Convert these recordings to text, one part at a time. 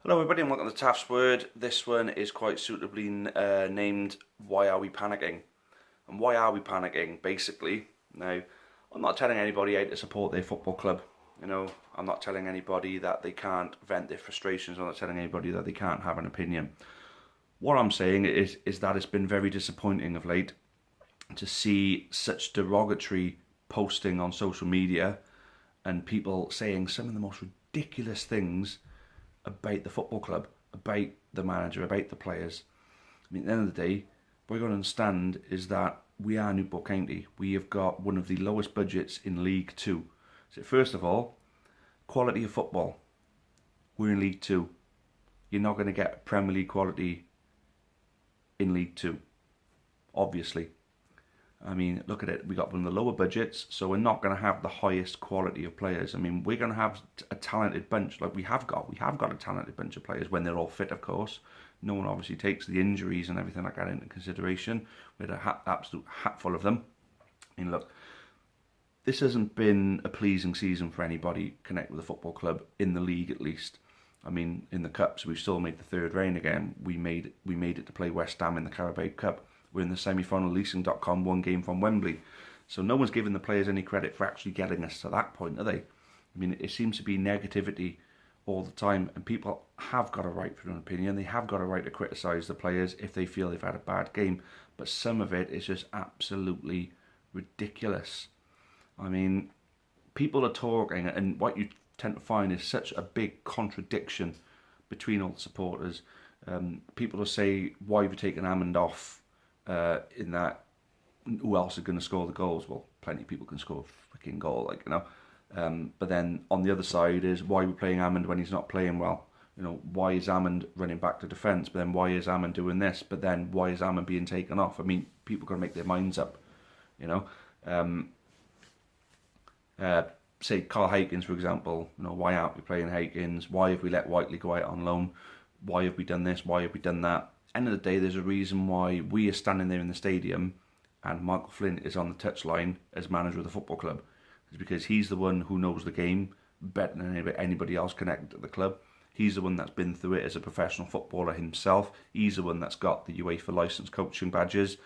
Hello everybody and welcome to Taff's Word. This one is quite suitably named Why Are We Panicking? And why are we panicking? Basically, now, I'm not telling anybody how to support their football club. I'm not telling anybody that they can't vent their frustrations. I'm not telling anybody that they can't have an opinion. What I'm saying is that it's been very disappointing of late to see such derogatory posting on social media and people saying some of the most ridiculous things about the football club, about the manager, about the players. I mean, at the end of the day, what you've got to understand is that we are Newport County. We have got one of the lowest budgets in League Two. So first of all, quality of football. We're in League Two. You're not going to get Premier League quality in League Two, obviously. I mean, look at it. We got one of the lower budgets, so we're not going to have the highest quality of players. I mean, we're going to have a talented bunch, like we have got. We have got a talented bunch of players when they're all fit, of course. No one obviously takes the injuries and everything like that into consideration. We had an absolute hatful of them. I mean, look, this hasn't been a pleasing season for anybody connected with the football club in the league, at least. I mean, in the cups, we've still made the third round again. We made it to play West Ham in the Carabao Cup. We're in the semi-final, leasing.com, one game from Wembley. So no one's giving the players any credit for actually getting us to that point, are they? I mean, it seems to be negativity all the time, and people have got a right for an opinion. They have got a right to criticise the players if they feel they've had a bad game. But some of it is just absolutely ridiculous. I mean, people are talking, and what you tend to find is such a big contradiction between all the supporters. People will say, why have you taken Hammond off? In that, who else is going to score the goals? Well, plenty of people can score a freaking goal, but then on the other side is, why are we playing Hammond when he's not playing well? Why is Hammond running back to defence? But then why is Hammond doing this? But then why is Hammond being taken off? I mean, people got to make their minds up. Say Carl Haykins, for example. Why aren't we playing Haykins? Why have we let Whiteley go out on loan? Why have we done this? Why have we done that? End of the day, there's a reason why we are standing there in the stadium and Michael Flynn is on the touchline as manager of the football club. It's because he's the one who knows the game better than anybody else connected to the club. He's the one that's been through it as a professional footballer himself. He's the one that's got the UEFA licensed coaching badges.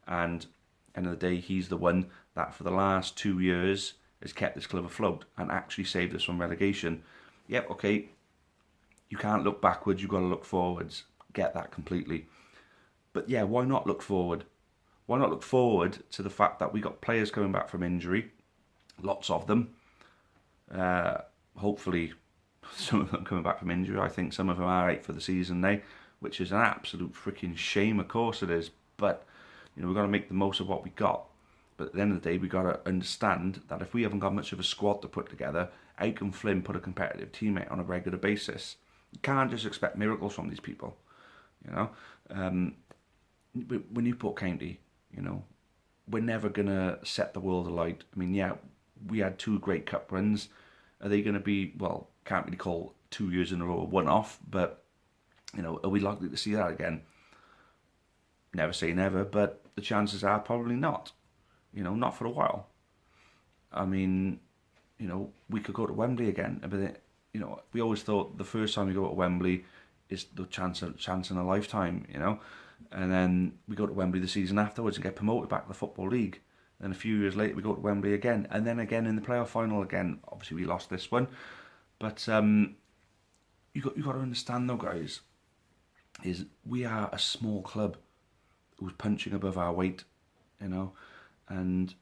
And end of the day, he's the one that for the last 2 years has kept this club afloat and actually saved us from relegation. Yep, okay, you can't look backwards, you've got to look forwards. Get that completely. But yeah, why not look forward? Why not look forward to the fact that we got players coming back from injury, lots of them. Hopefully, some of them coming back from injury. I think some of them are out for the season now, which is an absolute freaking shame. Of course it is. But we've got to make the most of what we got. But at the end of the day, we've got to understand that if we haven't got much of a squad to put together, how can Flynn put a competitive team out on a regular basis? You can't just expect miracles from these people. We're Newport County, we're never going to set the world alight. I mean, yeah, we had 2 great cup runs. Are they going to be, well, can't really call 2 years in a row a one-off, but, are we likely to see that again? Never say never, but the chances are probably not, not for a while. I mean, we could go to Wembley again, but, we always thought the first time we go to Wembley is the chance in a lifetime, and then we go to Wembley the season afterwards and get promoted back to the Football League. Then a few years later we go to Wembley again, and then again in the playoff final again. Obviously we lost this one, but you got to understand though, guys, is we are a small club who's punching above our weight, and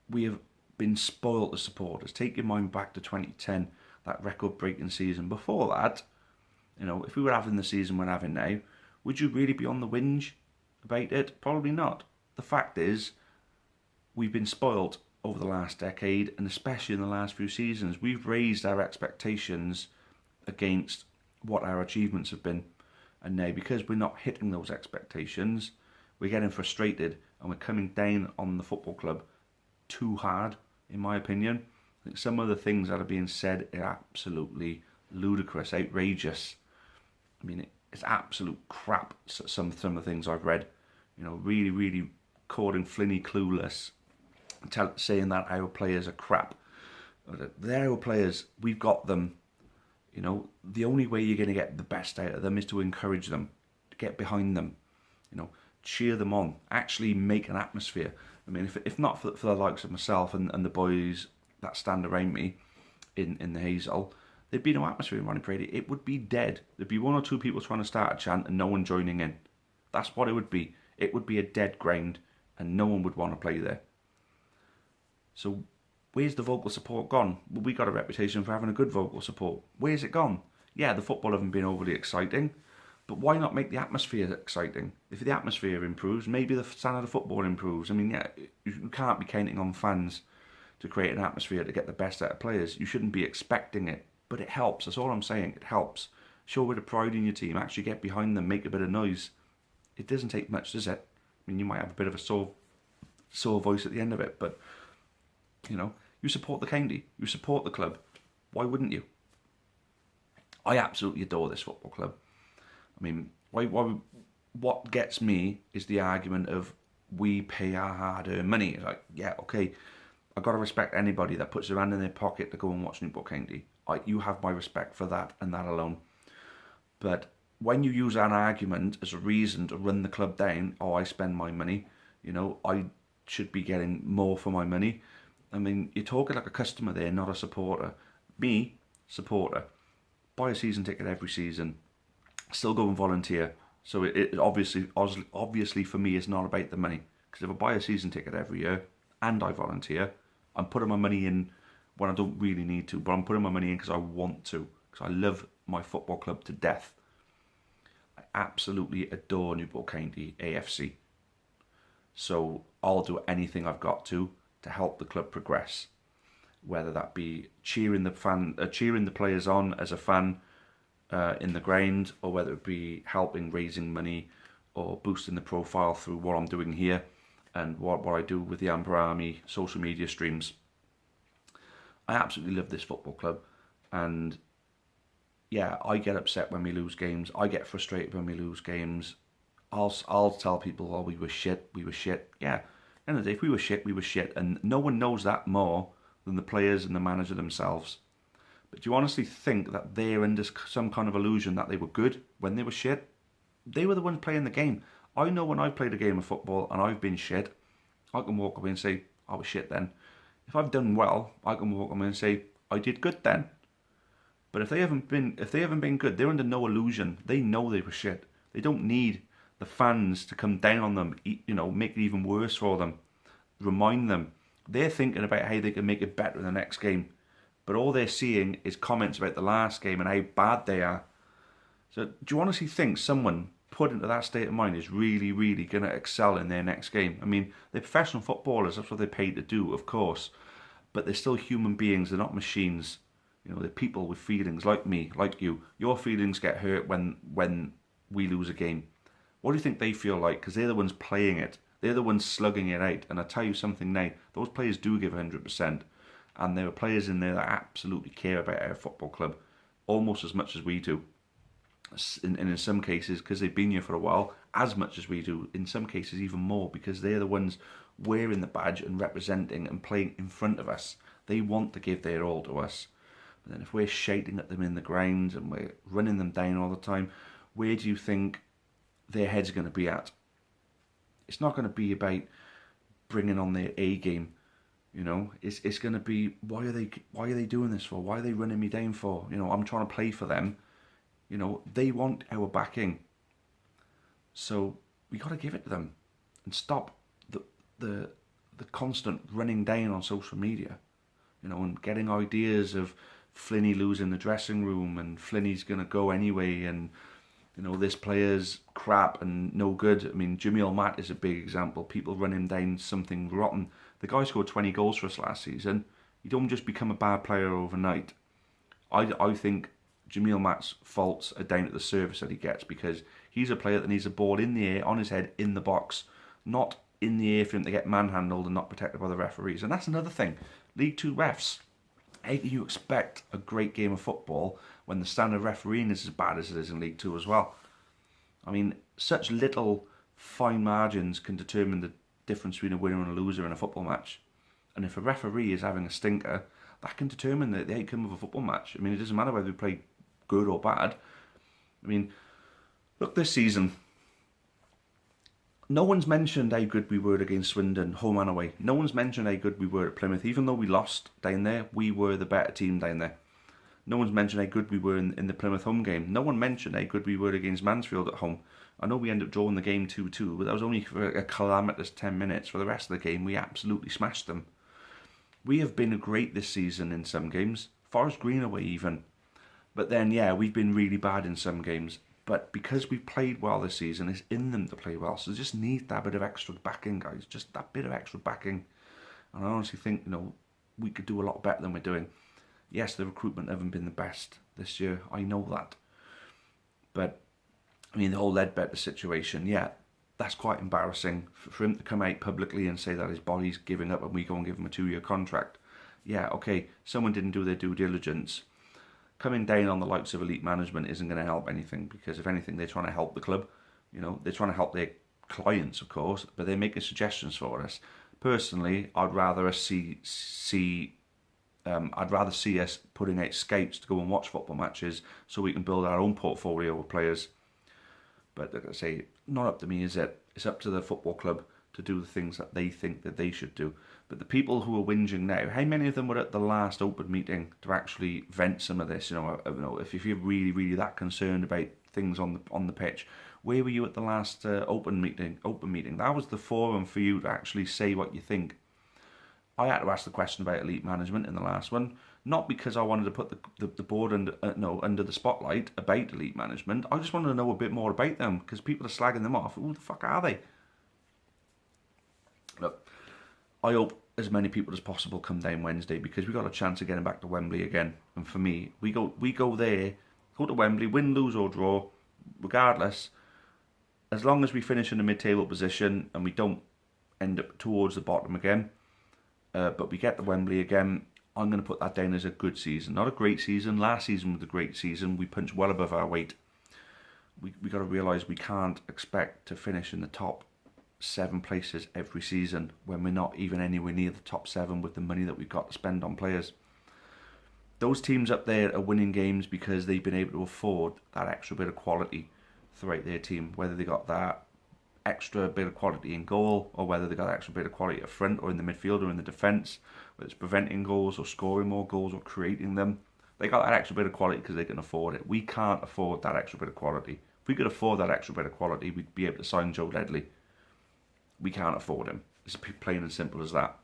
we have been spoiled as supporters. Take your mind back to 2010, that record-breaking season. Before that, if we were having the season we're having now, would you really be on the whinge about it? Probably not. The fact is, we've been spoilt over the last decade, and especially in the last few seasons. We've raised our expectations against what our achievements have been. And now, because we're not hitting those expectations, we're getting frustrated and we're coming down on the football club too hard, in my opinion. I think some of the things that are being said are absolutely ludicrous, outrageous. I mean, it's absolute crap, some of the things I've read. Really, really calling Flinny clueless, saying that our players are crap. They're our players. We've got them. You know, the only way you're going to get the best out of them is to encourage them, to get behind them, you know, cheer them on, actually make an atmosphere. I mean, if not for the likes of myself and the boys that stand around me in the Hazel, there'd be no atmosphere in Ronnie Brady. It would be dead. There'd be one or two people trying to start a chant and no one joining in. That's what it would be. It would be a dead ground and no one would want to play there. So where's the vocal support gone? Well, we got a reputation for having a good vocal support. Where's it gone? Yeah, the football haven't been overly exciting, but why not make the atmosphere exciting? If the atmosphere improves, maybe the standard of football improves. I mean, yeah, you can't be counting on fans to create an atmosphere to get the best out of players. You shouldn't be expecting it, but it helps. That's all I'm saying. It helps. Show a bit of pride in your team. Actually get behind them. Make a bit of noise. It doesn't take much, does it? I mean, you might have a bit of a sore voice at the end of it, but you know, you support the county. You support the club. Why wouldn't you? I absolutely adore this football club. I mean, what gets me is the argument of we pay our hard-earned money. It's like, yeah, okay, I've got to respect anybody that puts their hand in their pocket to go and watch Newport County. You have my respect for that and that alone. But when you use an argument as a reason to run the club down, oh, I spend my money, you know, I should be getting more for my money. I mean, you're talking like a customer there, not a supporter. Me, supporter, buy a season ticket every season, still go and volunteer. So it obviously for me, it's not about the money. Because if I buy a season ticket every year and I volunteer, I'm putting my money in when I don't really need to, but I'm putting my money in because I want to. Because I love my football club to death. I absolutely adore Newport County AFC. So I'll do anything I've got to help the club progress, whether that be cheering the players on as a fan in the ground, or whether it be helping raising money or boosting the profile through what I'm doing here and what I do with the Amber Army social media streams. I absolutely love this football club, and yeah, I get upset when we lose games. I get frustrated when we lose games. I'll tell people, oh, we were shit. Yeah. End of the day, if we were shit, we were shit, and no one knows that more than the players and the manager themselves. But do you honestly think that they're under some kind of illusion that they were good when they were shit? They were the ones playing the game. I know when I've played a game of football and I've been shit, I can walk away and say, I was shit then. If I've done well, I can walk away and say, I did good then. But if they haven't been good, they're under no illusion. They know they were shit. They don't need the fans to come down on them, you know, make it even worse for them, remind them. They're thinking about how they can make it better in the next game. But all they're seeing is comments about the last game and how bad they are. So do you honestly think someone put into that state of mind is really, really going to excel in their next game? I mean, they're professional footballers. That's what they're paid to do, of course. But they're still human beings. They're not machines. You know, they're people with feelings like me, like you. Your feelings get hurt when we lose a game. What do you think they feel like? Because they're the ones playing it. They're the ones slugging it out. And I tell you something now, those players do give 100%. And there are players in there that absolutely care about our football club almost as much as we do. And in some cases, because they've been here for a while, as much as we do. In some cases, even more, because they're the ones wearing the badge and representing and playing in front of us. They want to give their all to us. But then if we're shouting at them in the ground and we're running them down all the time, where do you think their heads are going to be at? It's not going to be about bringing on their A game, you know. It's going to be, why are they doing this for? Why are they running me down for? You know, I'm trying to play for them. You know, they want our backing, so we got to give it to them and stop the constant running down on social media, you know, and getting ideas of Flinny losing the dressing room and Flinny's going to go anyway, and you know, this player's crap and no good. I mean, Jamil Matt is a big example. People run him down something rotten. The guy scored 20 goals for us last season. You don't just become a bad player overnight. I think Jamil Matt's faults are down to the service that he gets, because he's a player that needs a ball in the air, on his head, in the box, not in the air for him to get manhandled and not protected by the referees. And that's another thing. League 2 refs. How can you expect a great game of football when the standard refereeing is as bad as it is in League 2 as well? I mean, such little fine margins can determine the difference between a winner and a loser in a football match. And if a referee is having a stinker, that can determine the outcome of a football match. I mean, it doesn't matter whether we play good or bad. I mean, look this season. No one's mentioned how good we were against Swindon, home and away. No one's mentioned how good we were at Plymouth. Even though we lost down there, we were the better team down there. No one's mentioned how good we were in the Plymouth home game. No one mentioned how good we were against Mansfield at home. I know we ended up drawing the game 2-2, but that was only for a calamitous 10 minutes. For the rest of the game, we absolutely smashed them. We have been great this season in some games. Forest Green away even. But then, yeah, we've been really bad in some games. But because we've played well this season, it's in them to play well. So they just need that bit of extra backing, guys. Just that bit of extra backing. And I honestly think, we could do a lot better than we're doing. Yes, the recruitment haven't been the best this year. I know that. But, I mean, the whole Ledbetter situation, yeah, that's quite embarrassing. For him to come out publicly and say that his body's giving up and we go and give him a 2-year contract. Yeah, okay, someone didn't do their due diligence. Coming down on the likes of elite management isn't going to help anything, because if anything, they're trying to help the club. They're trying to help their clients, of course, but they're making suggestions for us. Personally, I'd rather see us putting out scouts to go and watch football matches so we can build our own portfolio of players. But like I say, not up to me, is it? It's up to the football club to do the things that they think that they should do. But the people who are whinging now, how many of them were at the last open meeting to actually vent some of this? If you're really, really that concerned about things on the pitch, where were you at the last open meeting? That was the forum for you to actually say what you think. I had to ask the question about elite management in the last one, not because I wanted to put the board under the spotlight about elite management. I just wanted to know a bit more about them, because people are slagging them off. Who the fuck are they? Look, I hope as many people as possible come down Wednesday, because we got a chance of getting back to Wembley again. And for me, we go there, go to Wembley, win, lose or draw, regardless, as long as we finish in a mid-table position and we don't end up towards the bottom again, but we get to Wembley again, I'm going to put that down as a good season. Not a great season. Last season was a great season. We punched well above our weight. We got to realise we can't expect to finish in the top 7 places every season when we're not even anywhere near the top 7 with the money that we've got to spend on players. Those teams up there are winning games because they've been able to afford that extra bit of quality throughout their team, whether they got that extra bit of quality in goal or whether they got that extra bit of quality up front or in the midfield or in the defence, whether it's preventing goals or scoring more goals or creating them. They got that extra bit of quality because they can afford it. We can't afford that extra bit of quality. If we could afford that extra bit of quality, we'd be able to sign Joe Ledley. We can't afford him. It's plain and simple as that.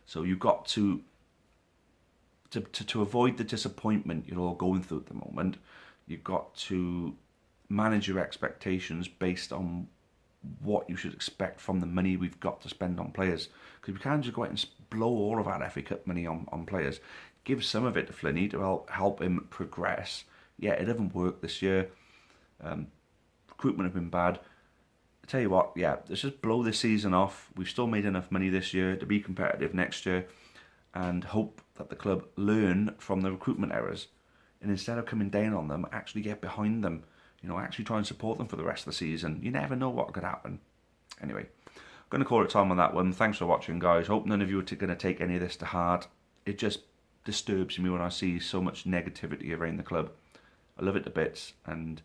So you've got to avoid the disappointment you're all going through at the moment. You've got to manage your expectations based on what you should expect from the money we've got to spend on players. Because we can't just go out and blow all of our FA Cup money on players. Give some of it to Flinney to help him progress. Yeah, it hasn't worked this year. Recruitment have been bad. I tell you what, yeah, let's just blow this season off. We've still made enough money this year to be competitive next year, and hope that the club learn from the recruitment errors. And instead of coming down on them, actually get behind them. Actually try and support them for the rest of the season. You never know what could happen. Anyway, I'm going to call it time on that one. Thanks for watching, guys. Hope none of you are going to take any of this to heart. It just disturbs me when I see so much negativity around the club. I love it to bits, and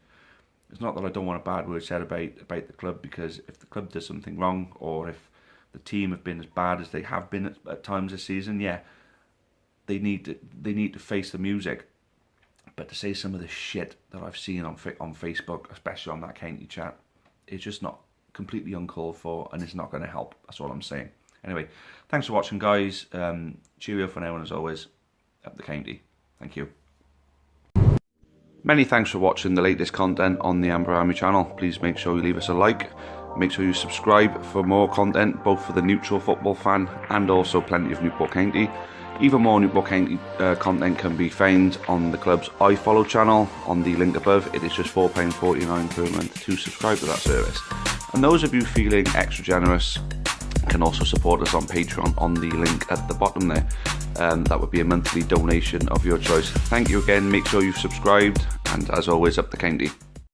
it's not that I don't want a bad word said about the club, because if the club does something wrong, or if the team have been as bad as they have been at times this season, yeah, they need to face the music. But to say some of the shit that I've seen on Facebook, especially on that county chat, it's just not completely uncalled for, and it's not going to help. That's all I'm saying. Anyway, thanks for watching, guys. Cheerio for now, and as always, up the county. Thank you. Many thanks for watching the latest content on the Amber Army channel. Please make sure you leave us a like. Make sure you subscribe for more content, both for the neutral football fan and also plenty of Newport County. Even more Newport County content can be found on the club's iFollow channel on the link above. It is just £4.49 per month to subscribe to that service. And those of you feeling extra generous can also support us on Patreon on the link at the bottom there. That would be a monthly donation of your choice. Thank you again. Make sure you've subscribed, and as always, up the county.